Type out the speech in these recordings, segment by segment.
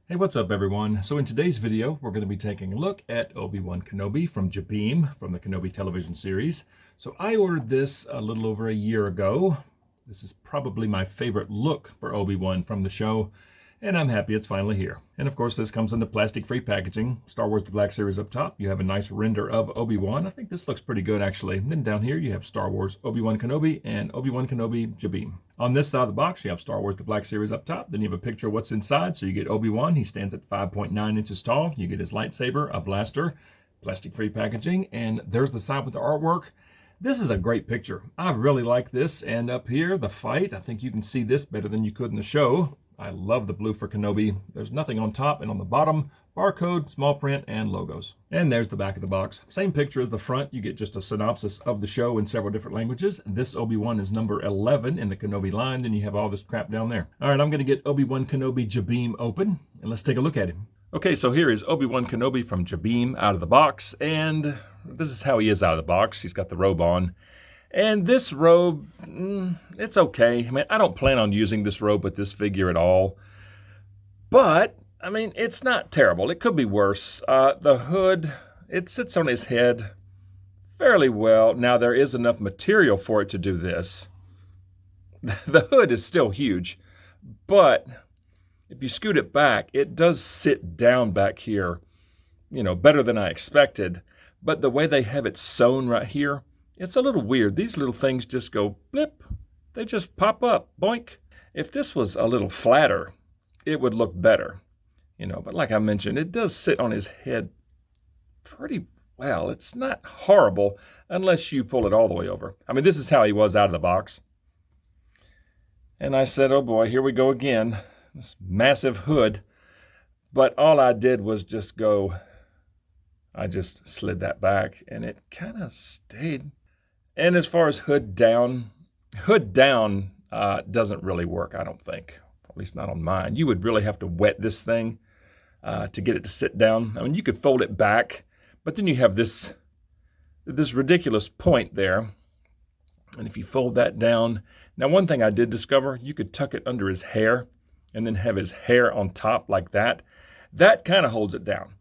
Hey, what's up everyone? So in today's video, we're going to be taking a look at Obi-Wan Kenobi from Jabiim from the Kenobi television series. So I ordered this a little over a year ago. This is probably my favorite look for Obi-Wan from the show, and I'm happy it's finally here. And of course, this comes in the plastic-free packaging. Star Wars The Black Series up top. You have a nice render of Obi-Wan. I think this looks pretty good actually. And then down here you have Star Wars Obi-Wan Kenobi and Obi-Wan Kenobi Jabiim. On this side of the box, you have Star Wars The Black Series up top. Then you have a picture of what's inside. So you get Obi-Wan. He stands at 5.9 inches tall. You get his lightsaber, a blaster, plastic-free packaging, and there's the side with the artwork. This is a great picture. I really like this. And up here, the fight, I think you can see this better than you could in the show. I love the blue for Kenobi. There's nothing on top, and on the bottom, barcode, small print, and logos. And there's the back of the box. Same picture as the front. You get just a synopsis of the show in several different languages. This Obi-Wan is number 11 in the Kenobi line. Then you have all this crap down there. All right, I'm going to get Obi-Wan Kenobi Jabiim open, and let's take a look at him. Okay, so here is Obi-Wan Kenobi from Jabiim out of the box, and this is how he is out of the box. He's got the robe on. And this robe, it's okay. I mean, I don't plan on using this robe with this figure at all. But, I mean, it's not terrible. It could be worse. The hood, it sits on his head fairly well. Now, there is enough material for it to do this. The hood is still huge. But if you scoot it back, it does sit down back here, better than I expected. But the way they have it sewn right here, it's a little weird. These little things just go blip. They just pop up, boink. If this was a little flatter, it would look better, But like I mentioned, it does sit on his head pretty well. It's not horrible unless you pull it all the way over. I mean, this is how he was out of the box. And I said, oh boy, here we go again. This massive hood. But all I did was I just slid that back and it kind of stayed. And as far as hood down doesn't really work, I don't think. At least not on mine. You would really have to wet this thing to get it to sit down. I mean, you could fold it back, but then you have this ridiculous point there. And if you fold that down, now one thing I did discover, you could tuck it under his hair and then have his hair on top like that. That kind of holds it down.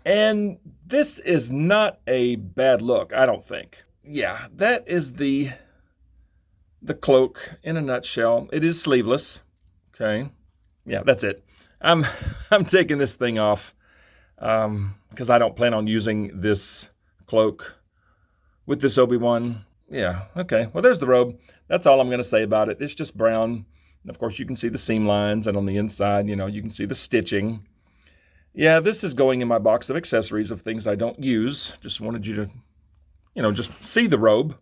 And this is not a bad look, I don't think. Yeah, that is the cloak in a nutshell. It is sleeveless. Okay. Yeah, that's it. I'm taking this thing off because I don't plan on using this cloak with this Obi-Wan. Yeah, okay. Well, there's the robe. That's all I'm going to say about it. It's just brown. And of course, you can see the seam lines, and on the inside, you can see the stitching. Yeah, this is going in my box of accessories of things I don't use. Just wanted you to just see the robe.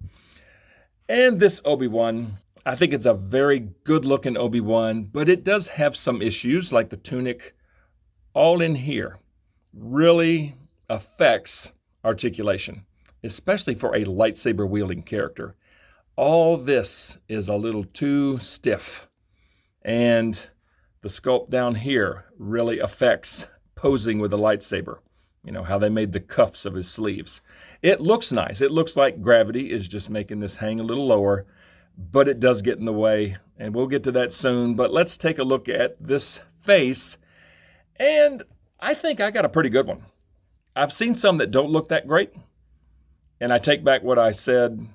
And this Obi-Wan, I think it's a very good-looking Obi-Wan, but it does have some issues, like the tunic all in here really affects articulation, especially for a lightsaber-wielding character. All this is a little too stiff, and the sculpt down here really affects posing with a lightsaber. How they made the cuffs of his sleeves. It looks nice. It looks like gravity is just making this hang a little lower, but it does get in the way, and we'll get to that soon. But let's take a look at this face, and I think I got a pretty good one. I've seen some that don't look that great, and I take back what I said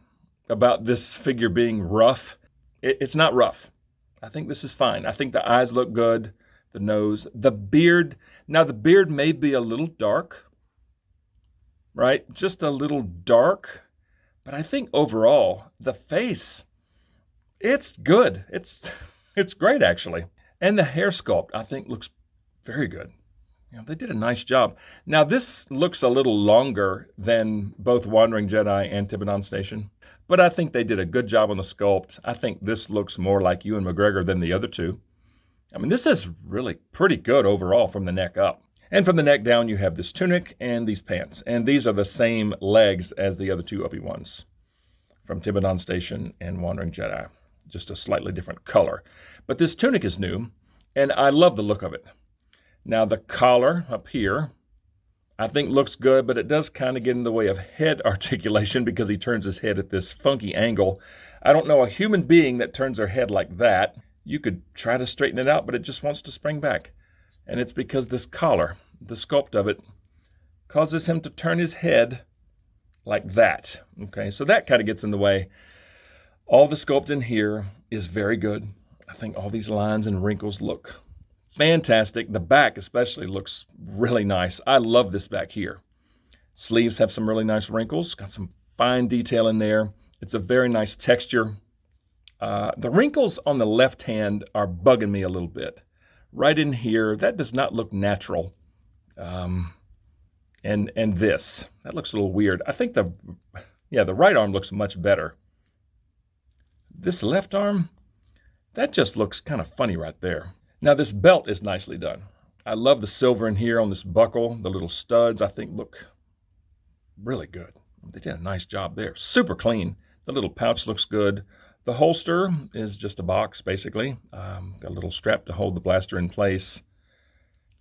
about this figure being rough. It's not rough. I think this is fine. I think the eyes look good. The nose, the beard. Now, the beard may be a little dark, right? Just a little dark. But I think overall, the face, it's good. It's great, actually. And the hair sculpt, I think, looks very good. They did a nice job. Now, this looks a little longer than both Wandering Jedi and Tiburon Station. But I think they did a good job on the sculpt. I think this looks more like Ewan McGregor than the other two. I mean, this is really pretty good overall from the neck up. And from the neck down, you have this tunic and these pants. And these are the same legs as the other two Obi-Wans from Tiburon Station and Wandering Jedi. Just a slightly different color. But this tunic is new, and I love the look of it. Now, the collar up here, I think looks good, but it does kind of get in the way of head articulation because he turns his head at this funky angle. I don't know a human being that turns their head like that. You could try to straighten it out, but it just wants to spring back. And it's because this collar, the sculpt of it, causes him to turn his head like that. Okay, so that kind of gets in the way. All the sculpt in here is very good. I think all these lines and wrinkles look fantastic. The back especially looks really nice. I love this back here. Sleeves have some really nice wrinkles, got some fine detail in there. It's a very nice texture. The wrinkles on the left hand are bugging me a little bit. Right in here, that does not look natural. And this, that looks a little weird. I think the right arm looks much better. This left arm, that just looks kind of funny right there. Now this belt is nicely done. I love the silver in here on this buckle. The little studs, I think, look really good. They did a nice job there. Super clean. The little pouch looks good. The holster is just a box, basically. Got a little strap to hold the blaster in place.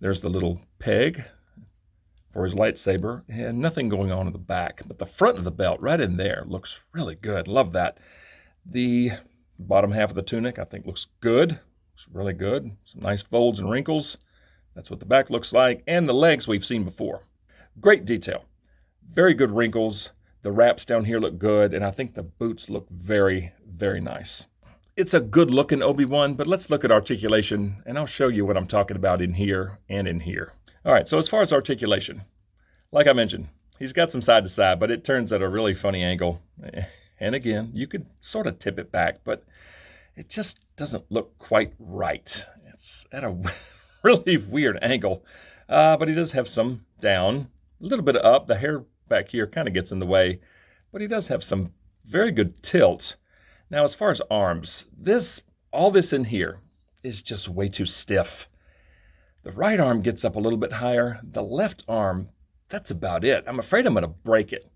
There's the little peg for his lightsaber, and nothing going on in the back. But the front of the belt, right in there, looks really good. Love that. The bottom half of the tunic, I think, looks good. Looks really good. Some nice folds and wrinkles. That's what the back looks like. And the legs we've seen before. Great detail. Very good wrinkles. The wraps down here look good, and I think the boots look very, very nice. It's a good-looking Obi-Wan, but let's look at articulation, and I'll show you what I'm talking about in here and in here. All right, so as far as articulation, like I mentioned, he's got some side-to-side, but it turns at a really funny angle. And again, you could sort of tip it back, but it just doesn't look quite right. It's at a really weird angle, but he does have some down, a little bit up. The hair back here kind of gets in the way, but he does have some very good tilt. Now, as far as arms, all this in here is just way too stiff. The right arm gets up a little bit higher. The left arm, that's about it. I'm afraid I'm going to break it.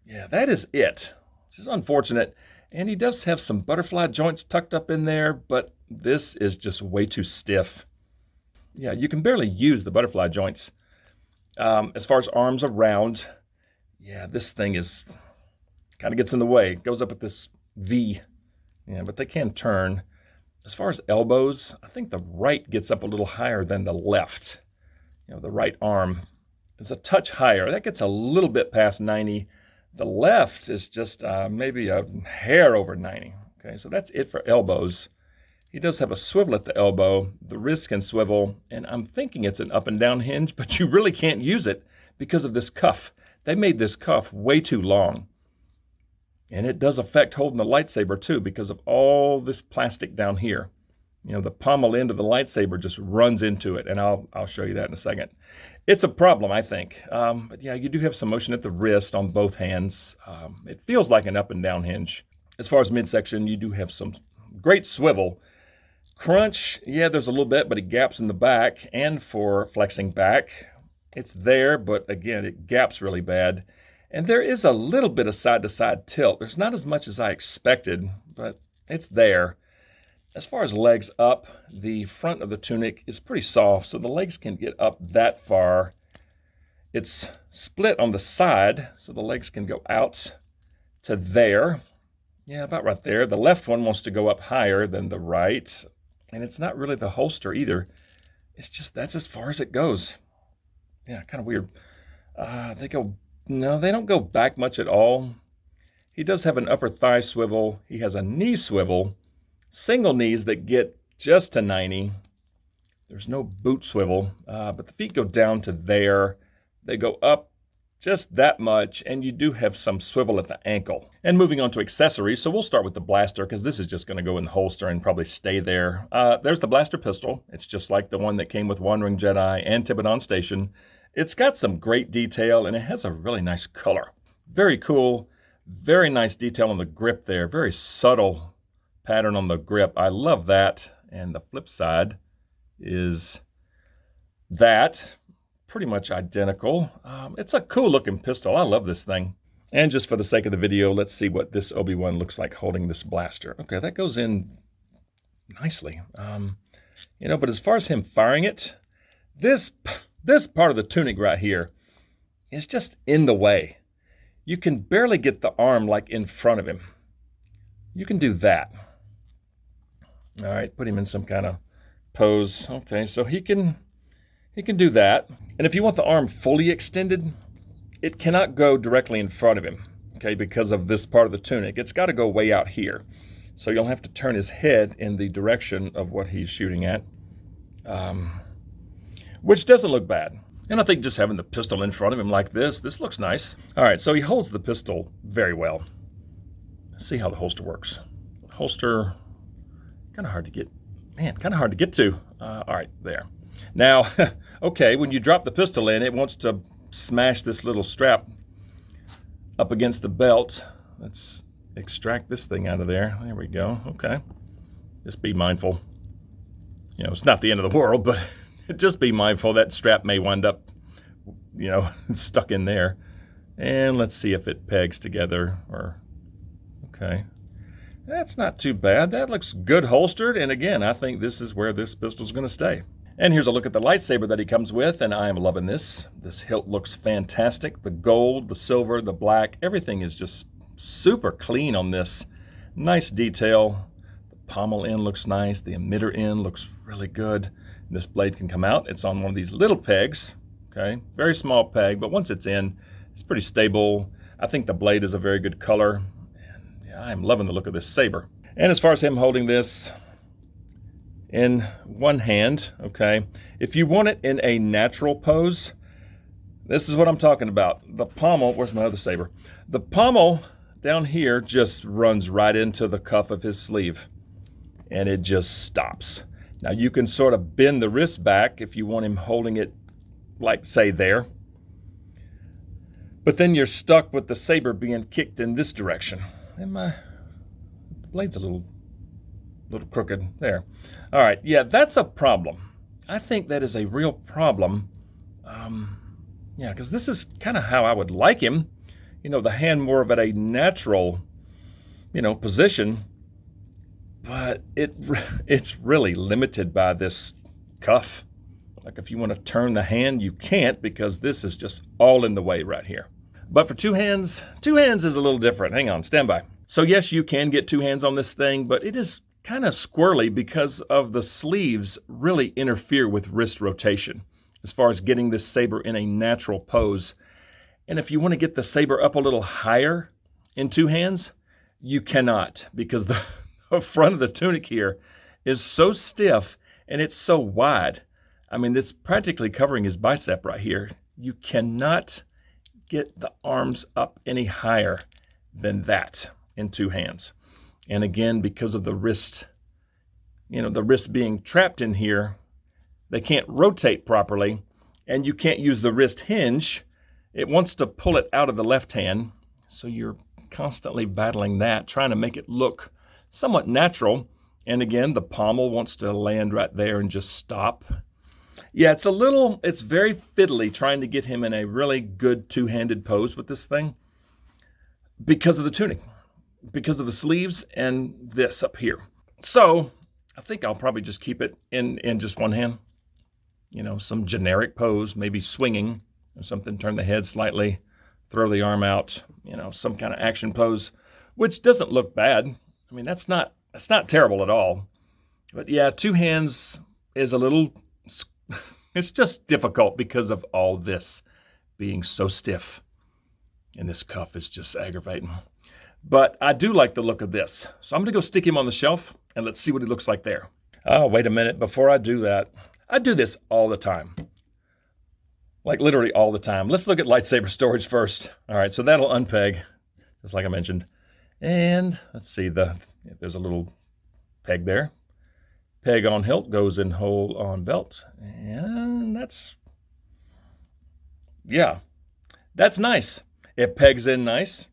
Yeah, that is it. Which is unfortunate. And he does have some butterfly joints tucked up in there, but this is just way too stiff. Yeah, you can barely use the butterfly joints. As far as arms around, yeah, this thing is kind of gets in the way. It goes up at this V. Yeah, but they can turn. As far as elbows, I think the right gets up a little higher than the left. You know, the right arm is a touch higher. That gets a little bit past 90. The left is just maybe a hair over 90. Okay, so that's it for elbows. He does have a swivel at the elbow. The wrist can swivel, and I'm thinking it's an up and down hinge, but you really can't use it because of this cuff. They made this cuff way too long. And it does affect holding the lightsaber too because of all this plastic down here. You know, the pommel end of the lightsaber just runs into it, and I'll show you that in a second. It's a problem, I think. But yeah, you do have some motion at the wrist on both hands. It feels like an up and down hinge. As far as midsection, you do have some great swivel. Crunch, yeah, there's a little bit, but it gaps in the back, and for flexing back, it's there, but again, it gaps really bad. And there is a little bit of side-to-side tilt. There's not as much as I expected, but it's there. As far as legs up, the front of the tunic is pretty soft, so the legs can get up that far. It's split on the side, so the legs can go out to there. Yeah, about right there. The left one wants to go up higher than the right, and it's not really the holster either. It's just, that's as far as it goes. Yeah, kind of weird. No, they don't go back much at all. He does have an upper thigh swivel. He has a knee swivel. Single knees that get just to 90. There's no boot swivel, but the feet go down to there. They go up just that much, and you do have some swivel at the ankle. And moving on to accessories, so we'll start with the blaster because this is just going to go in the holster and probably stay there. There's the blaster pistol. It's just like the one that came with Wandering Jedi and Tiburon Station. It's got some great detail, and it has a really nice color. Very cool, very nice detail on the grip there. Very subtle pattern on the grip. I love that. And the flip side is that. Pretty much identical. It's a cool looking pistol. I love this thing. And just for the sake of the video, let's see what this Obi-Wan looks like holding this blaster. Okay, that goes in nicely. You know, but as far as him firing it, this part of the tunic right here is just in the way. You can barely get the arm like in front of him. You can do that. All right, put him in some kind of pose. Okay, so he can You can do that. And if you want the arm fully extended, it cannot go directly in front of him, okay, because of this part of the tunic. It's got to go way out here. So you'll have to turn his head in the direction of what he's shooting at, which doesn't look bad. And I think just having the pistol in front of him like this looks nice. All right, so he holds the pistol very well. Let's see how the holster works. Holster, kind of hard to get, kind of hard to get to. All right, there. Now, okay, when you drop the pistol in, it wants to smash this little strap up against the belt. Let's extract this thing out of there. There we go. Okay. Just be mindful. You know, it's not the end of the world, but just be mindful that strap may wind up, you know, stuck in there. And let's see if it pegs together or, okay. That's not too bad. That looks good holstered. And again, I think this is where this pistol's going to stay. And here's a look at the lightsaber that he comes with, and I am loving this. This hilt looks fantastic. The gold, the silver, the black, everything is just super clean on this. Nice detail. The pommel end looks nice. The emitter end looks really good. This blade can come out. It's on one of these little pegs, okay? Very small peg, but once it's in, it's pretty stable. I think the blade is a very good color. And yeah, I'm loving the look of this saber. And as far as him holding this in one hand, okay, if you want it in a natural pose, this is what I'm talking about. The pommel, where's my other saber? The pommel down here just runs right into the cuff of his sleeve, and it just stops. Now you can sort of bend the wrist back if you want him holding it like, say, there. But then you're stuck with the saber being kicked in this direction. And the blade's a little crooked there. All right, yeah, that's a problem. I think that is a real problem. Yeah, because this is kind of how I would like him. You know, the hand more of at a natural, you know, position. But it's really limited by this cuff. Like if you want to turn the hand, you can't because this is just all in the way right here. But for two hands is a little different. Hang on, stand by. So yes, you can get two hands on this thing, but it is kind of squirrely because of the sleeves really interfere with wrist rotation as far as getting this saber in a natural pose. And if you want to get the saber up a little higher in two hands, you cannot because the front of the tunic here is so stiff and it's so wide. I mean, it's practically covering his bicep right here. You cannot get the arms up any higher than that in two hands. And again, because of the wrist, you know, the wrist being trapped in here, they can't rotate properly, and you can't use the wrist hinge. It wants to pull it out of the left hand, so you're constantly battling that, trying to make it look somewhat natural. And again, the pommel wants to land right there and just stop. Yeah, it's very fiddly trying to get him in a really good two-handed pose with this thing because of the tunic, because of the sleeves and this up here. So I think I'll probably just keep it in just one hand. You know, some generic pose, maybe swinging or something, turn the head slightly, throw the arm out, you know, some kind of action pose, which doesn't look bad. I mean, that's not terrible at all. But yeah, two hands is a little, it's just difficult because of all this being so stiff. And this cuff is just aggravating. But I do like the look of this. So I'm going to go stick him on the shelf and let's see what he looks like there. Oh, wait a minute. Before I do that, I do this all the time. Like literally all the time. Let's look at lightsaber storage first. All right, so that'll unpeg, just like I mentioned. And let's see, there's a little peg there. Peg on hilt goes in hole on belt. And that's nice. It pegs in nice.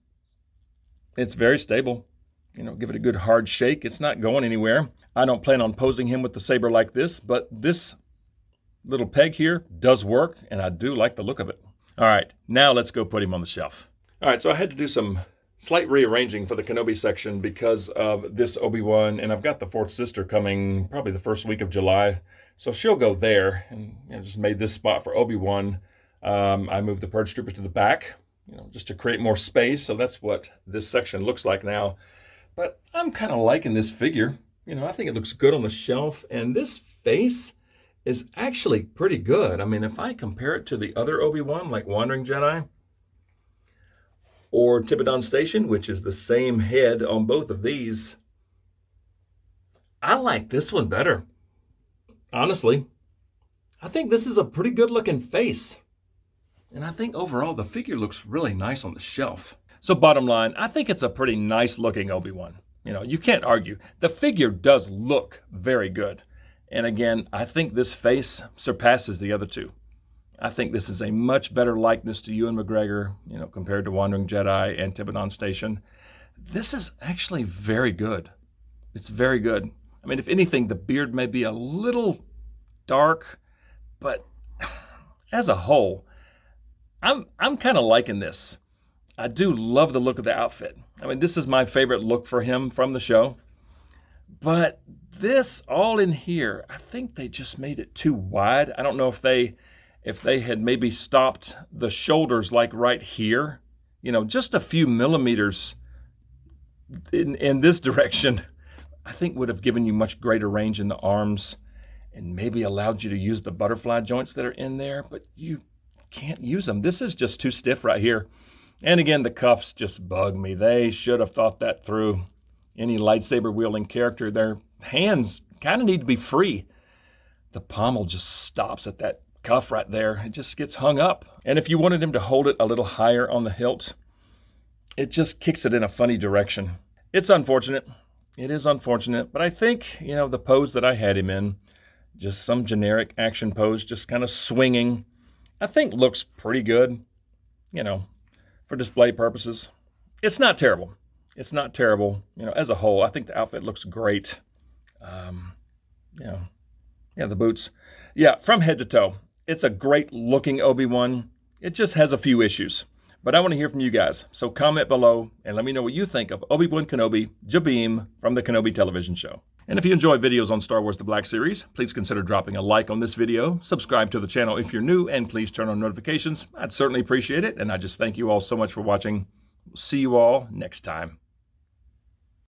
It's very stable. You know, give it a good hard shake. It's not going anywhere. I don't plan on posing him with the saber like this, but this little peg here does work, and I do like the look of it. All right, now let's go put him on the shelf. All right, so I had to do some slight rearranging for the Kenobi section because of this Obi-Wan, and I've got the fourth sister coming probably the first week of July, so she'll go there, and just made this spot for Obi-Wan. I moved the Purge Troopers to the back, just to create more space, so that's what this section looks like now. But I'm kind of liking this figure. I think it looks good on the shelf, and this face is actually pretty good. I mean, if I compare it to the other Obi-Wan, like Wandering Jedi or Tiburon Station, which is the same head on both of these, I like this one better. Honestly, I think this is a pretty good looking face. And I think overall the figure looks really nice on the shelf. So bottom line, I think it's a pretty nice looking Obi-Wan. You know, you can't argue. The figure does look very good. And again, I think this face surpasses the other two. I think this is a much better likeness to Ewan McGregor, you know, compared to Wandering Jedi and Tiburon Station. This is actually very good. It's very good. I mean, if anything, the beard may be a little dark, but as a whole, I'm kind of liking this. I do love the look of the outfit. I mean, this is my favorite look for him from the show. But this all in here, I think they just made it too wide. I don't know if they had maybe stopped the shoulders like right here, you know, just a few millimeters in this direction, I think would have given you much greater range in the arms and maybe allowed you to use the butterfly joints that are in there, but you can't use them. This is just too stiff right here. And again, the cuffs just bug me. They should have thought that through. Any lightsaber wielding character, their hands kind of need to be free. The pommel just stops at that cuff right there. It just gets hung up. And if you wanted him to hold it a little higher on the hilt, it just kicks it in a funny direction. It's unfortunate. It is unfortunate. But I think, you know, the pose that I had him in, just some generic action pose, just kind of swinging, I think looks pretty good, you know, for display purposes. It's not terrible. It's not terrible. You know, as a whole, I think the outfit looks great. Yeah, the boots. Yeah, from head to toe, it's a great looking Obi-Wan. It just has a few issues. But I want to hear from you guys. So comment below and let me know what you think of Obi-Wan Kenobi, Jabiim from the Kenobi television show. And if you enjoy videos on Star Wars The Black Series, please consider dropping a like on this video, subscribe to the channel if you're new, and please turn on notifications. I'd certainly appreciate it, and I just thank you all so much for watching. See you all next time.